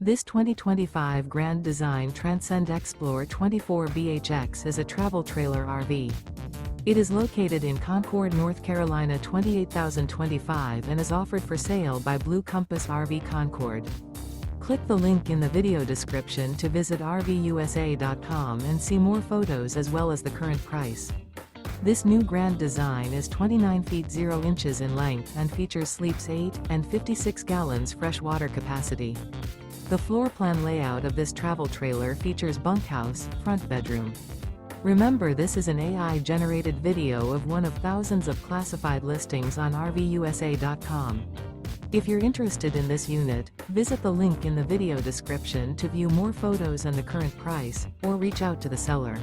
This 2025 Grand Design Transcend Xplor 24BHX is a travel trailer RV. It is located in Concord, North Carolina 28025 and is offered for sale by Blue Compass RV Concord. Click the link in the video description to visit RVUSA.com and see more photos as well as the current price. This new Grand Design is 29 feet 0 inches in length and features sleeps 8 and 56 gallons fresh water capacity. The floor plan layout of this travel trailer features bunkhouse, front bedroom. Remember, this is an AI-generated video of one of thousands of classified listings on RVUSA.com. If you're interested in this unit, visit the link in the video description to view more photos and the current price, or reach out to the seller.